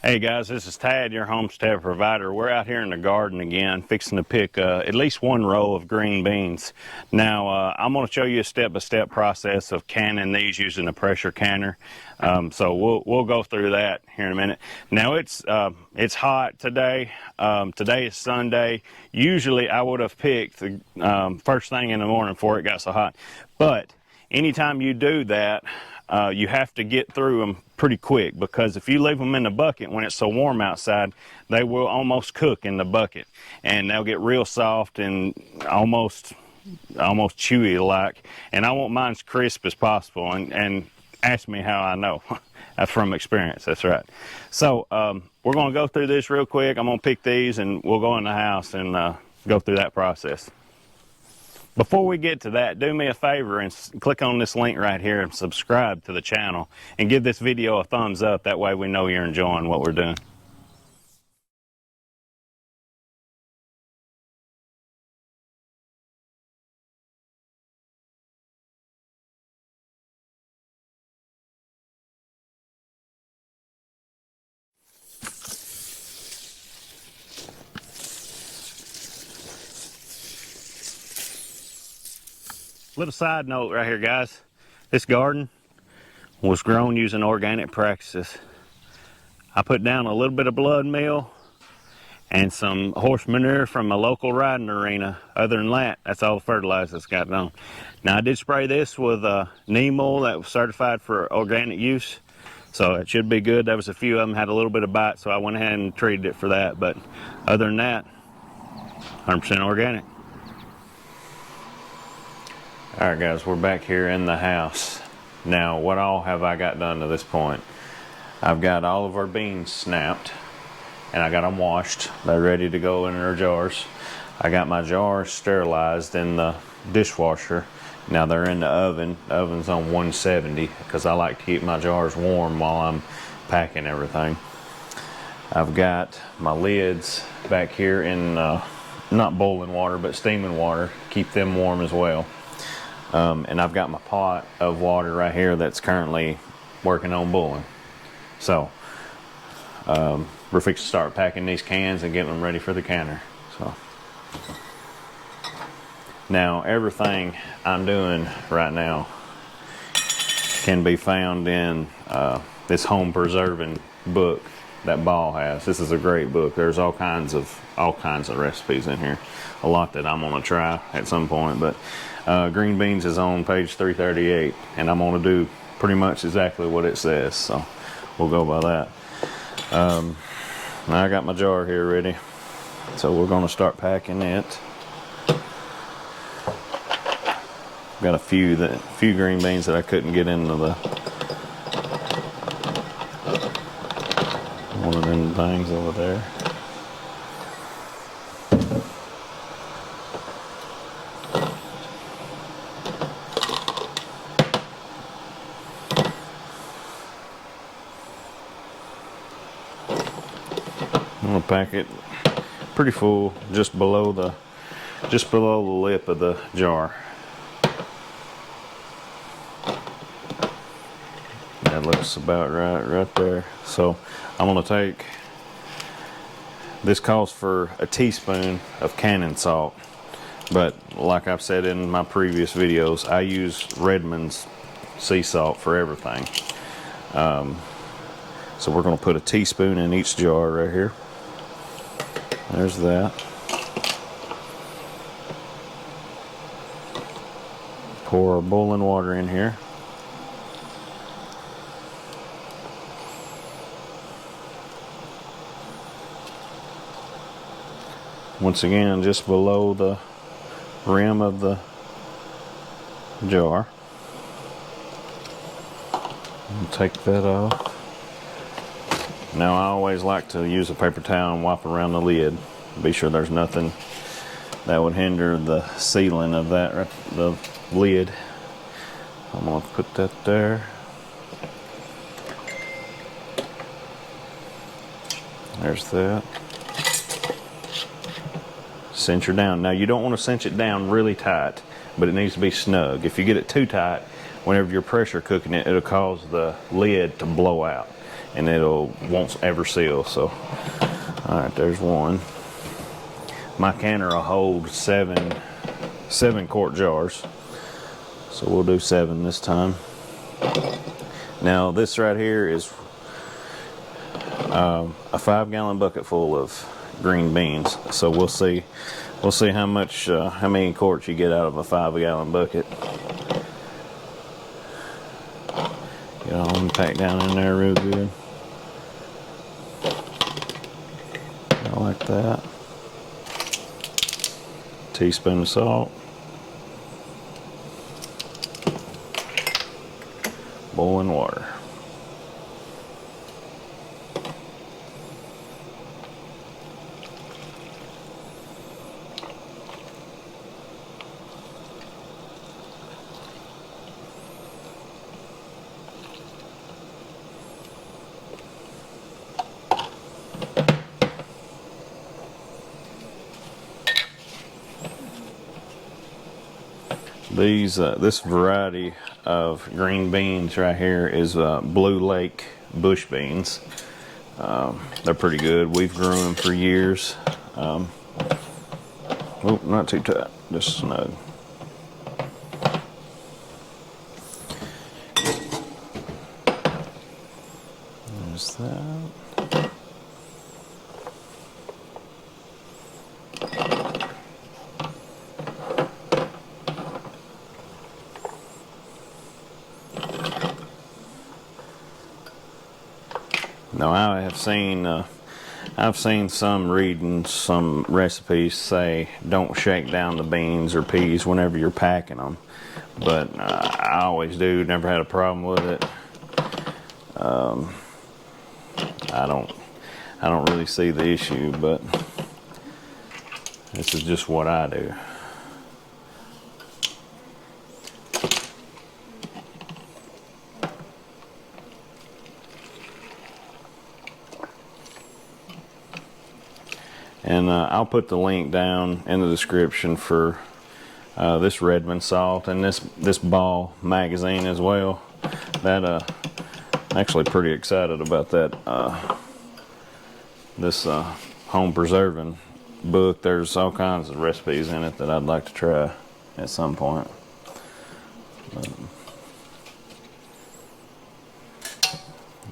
Hey guys, this is Tad, your homestead provider. We're out here in the garden again, fixing to pick at least one row of green beans. Now, I'm going to show you a step-by-step process of canning these using a pressure canner. So we'll go through that here in a minute. Now, it's hot today. Today is Sunday. Usually, I would have picked the first thing in the morning before it got so hot. But anytime you do that, you have to get through them pretty quick, because if you leave them in the bucket when it's so warm outside, they will almost cook in the bucket and they'll get real soft and almost chewy like, and I want mine as crisp as possible. And ask me how I know. That's from experience, that's right. So we're going to go through this real quick. I'm going to pick these and we'll go in the house and go through that process. Before we get to that, do me a favor and click on this link right here and subscribe to the channel and give this video a thumbs up. That way we know you're enjoying what we're doing. Little side note right here, guys. This garden was grown using organic practices. I put down a little bit of blood meal and some horse manure from a local riding arena. Other than that, that's all the fertilizer that's got on. Now, I did spray this with neem oil that was certified for organic use, so it should be good. There was a few of them had a little bit of bite, so I went ahead and treated it for that. But other than that, 100% organic. Alright guys, we're back here in the house. Now, what all have I got done to this point? I've got all of our beans snapped and I got them washed. They're ready to go in their jars. I got my jars sterilized in the dishwasher. Now they're in the oven. The oven's on 170 because I like to keep my jars warm while I'm packing everything. I've got my lids back here in not boiling water but steaming water. Keep them warm as well. And I've got my pot of water right here that's currently working on boiling. So we're fixing to start packing these cans and getting them ready for the canner. So now everything I'm doing right now can be found in this home preserving book that Ball has. This is a great book. There's all kinds of recipes in here. A lot that I'm gonna try at some point, but green beans is on page 338 and I'm gonna do pretty much exactly what it says, so we'll go by that. Now I got my jar here ready, so we're gonna start packing it. Got a few green beans that I couldn't get into the one of them things over there. I'm gonna pack it pretty full, just below the lip of the jar. That looks about right there. So I'm gonna take, this calls for a teaspoon of canning salt, but like I've said in my previous videos, I use Redmond's sea salt for everything. So we're gonna put a teaspoon in each jar right here. There's that. Pour our boiling water in here. Once again, just below the rim of the jar. Take that off. Now I always like to use a paper towel and wipe around the lid. Be sure there's nothing that would hinder the sealing of that, the lid. I'm gonna put that there. There's that. Cinch her down. Now you don't want to cinch it down really tight, but it needs to be snug. If you get it too tight, whenever you're pressure cooking it, it'll cause the lid to blow out. and it'll won't ever seal. So, all right, there's one. My canner will hold seven quart jars, so we'll do 7 this time. Now this right here is a 5-gallon bucket full of green beans. So we'll see how many quarts you get out of a 5-gallon bucket. Get all them packed down in there real good. Like that. Teaspoon of salt. Boiling water. This variety of green beans right here is Blue Lake bush beans. They're pretty good. We've grown them for years. Oh, not too tight, just snug. There's that. Now I've seen some reading some recipes say don't shake down the beans or peas whenever you're packing them, but I always do. Never had a problem with it. I don't really see the issue, but this is just what I do. And I'll put the link down in the description for this Redmond salt and this Ball magazine as well. That I'm actually pretty excited about that. This home preserving book. There's all kinds of recipes in it that I'd like to try at some point.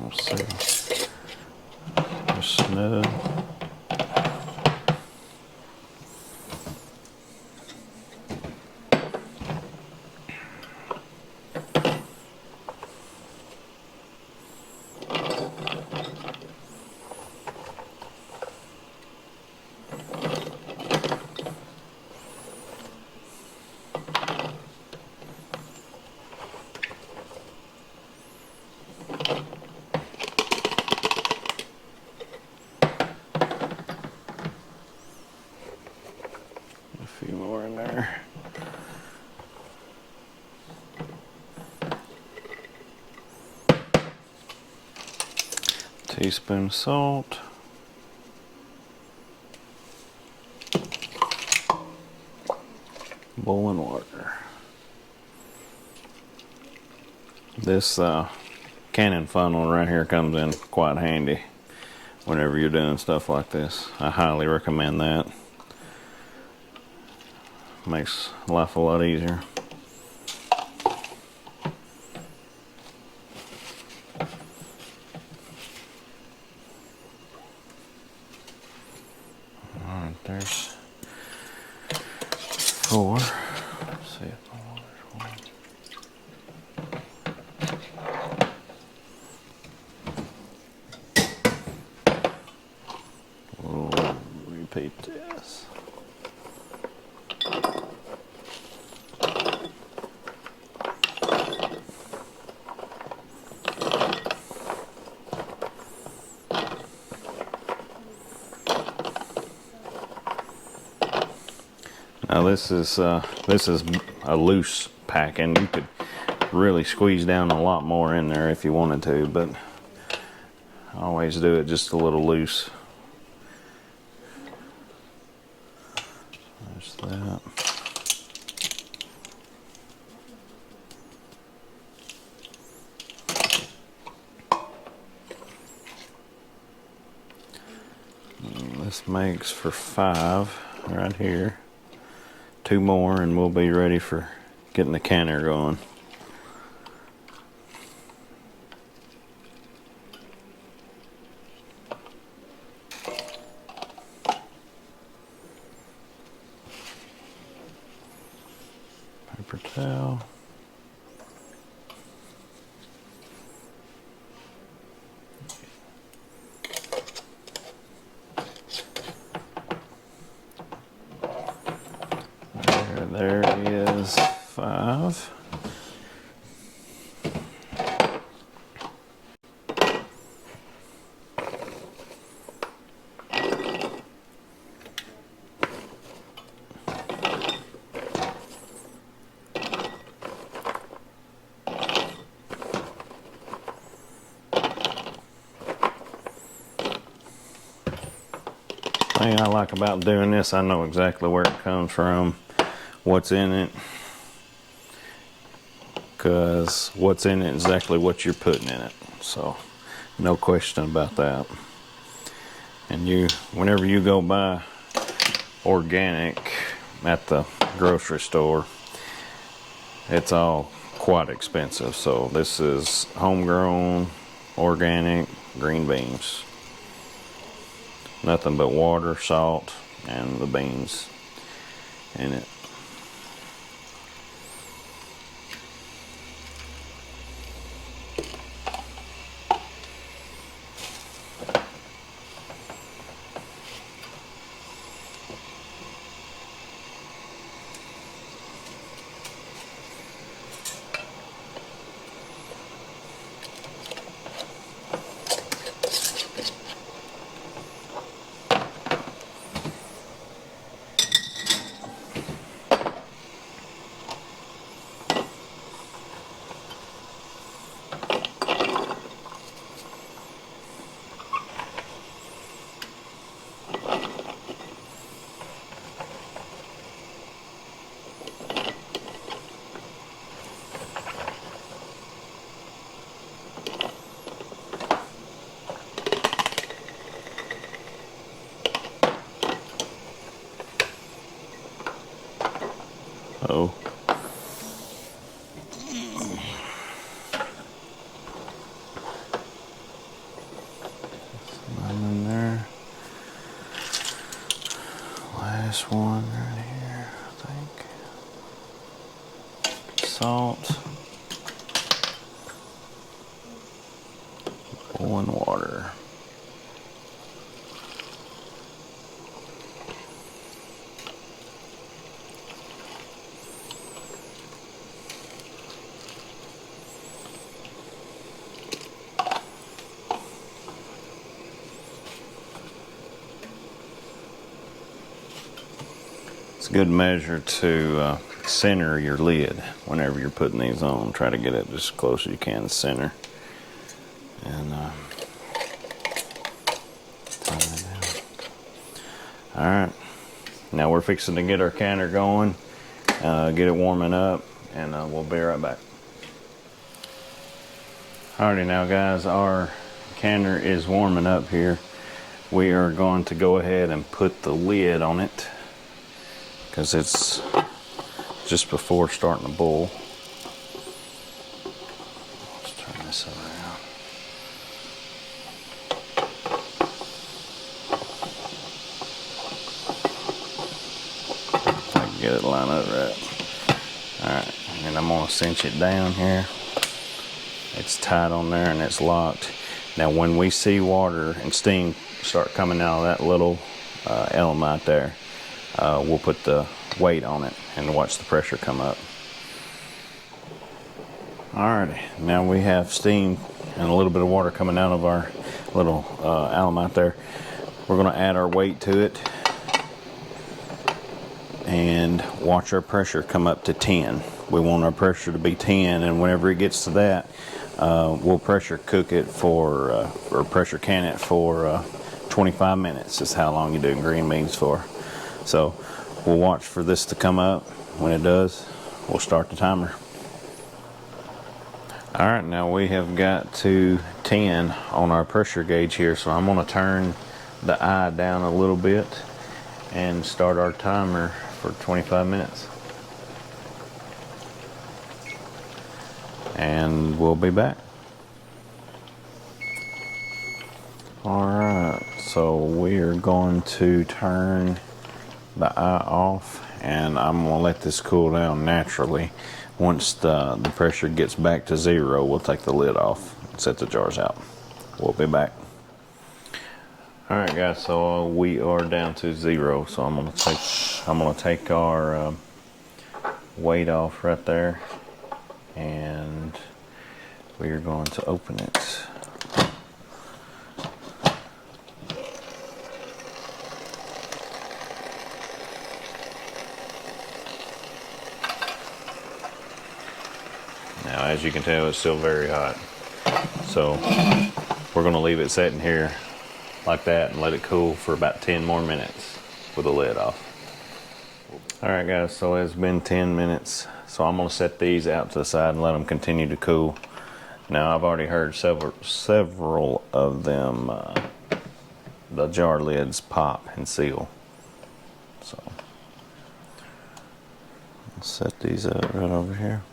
Let's see. Just snug. A few more in there. Teaspoon of salt. Boiling water. This cannon funnel right here comes in quite handy whenever you're doing stuff like this. I highly recommend that. Makes life a lot easier. Alright, there's 4. Let's see if the water's warm. We'll repeat this. Now this is a loose packing. You could really squeeze down a lot more in there if you wanted to, but I always do it just a little loose. There's that. This makes for 5 right here. 2 more and we'll be ready for getting the canner going. Paper towel. There is 5. Thing I like about doing this, I know exactly where it comes from, what's in it, because what's in it is exactly what you're putting in it, so no question about that. And whenever you go buy organic at the grocery store, it's all quite expensive. So this is homegrown organic green beans. Nothing but water, salt, and the beans in it. Oh. Some in there. Last one right here, I think. Salt. Boiling water. It's a good measure to center your lid whenever you're putting these on. Try to get it just as close as you can to center. And turn it down. Alright, now we're fixing to get our canner going, get it warming up, and we'll be right back. Alrighty now guys, our canner is warming up here. We are going to go ahead and put the lid on it, because it's just before starting to boil. Let's turn this around. If I can get it lined up right. Alright, and I'm going to cinch it down here. It's tight on there and it's locked. Now when we see water and steam start coming out of that little element there, we'll put the weight on it and watch the pressure come up. Alrighty, now we have steam and a little bit of water coming out of our little element there. We're going to add our weight to it and watch our pressure come up to 10. We want our pressure to be 10, and whenever it gets to that, we'll pressure cook it for, or pressure can it for 25 minutes is how long you do green beans for. So we'll watch for this to come up. When it does, we'll start the timer. Alright, now we have got to 10 on our pressure gauge here, so I'm going to turn the eye down a little bit and start our timer for 25 minutes. And we'll be back. Alright, so we are going to turn the eye off, and I'm going to let this cool down naturally. Once the pressure gets back to 0, we'll take the lid off and set the jars out. We'll be back. Alright guys, so we are down to 0, so I'm gonna take our weight off right there, and we are going to open it. Now, as you can tell, it's still very hot. So we're gonna leave it sitting here like that and let it cool for about 10 more minutes with the lid off. Alright guys, so it's been 10 minutes. So I'm gonna set these out to the side and let them continue to cool. Now I've already heard several of them, the jar lids pop and seal. So I'll set these out right over here.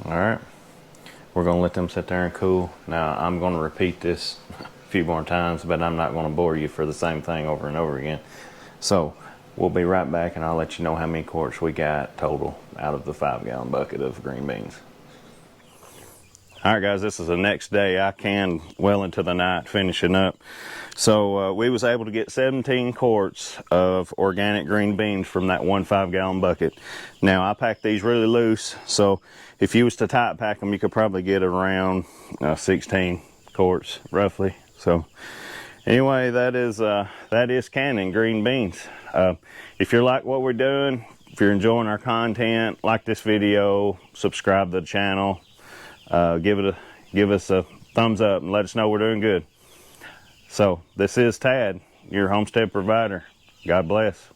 Alright, we're going to let them sit there and cool. Now I'm going to repeat this a few more times, but I'm not going to bore you for the same thing over and over again. So we'll be right back, and I'll let you know how many quarts we got total out of the 5-gallon bucket of green beans. Alright guys, this is the next day. I canned well into the night finishing up. So we was able to get 17 quarts of organic green beans from that one 5-gallon bucket. Now I packed these really loose, so if you was to tight pack them, you could probably get around 16 quarts roughly. So anyway, that is canning green beans. If you like what we're doing, if you're enjoying our content, like this video, subscribe to the channel, give us a thumbs up and let us know we're doing good. So this is Tad, your homestead provider. God bless.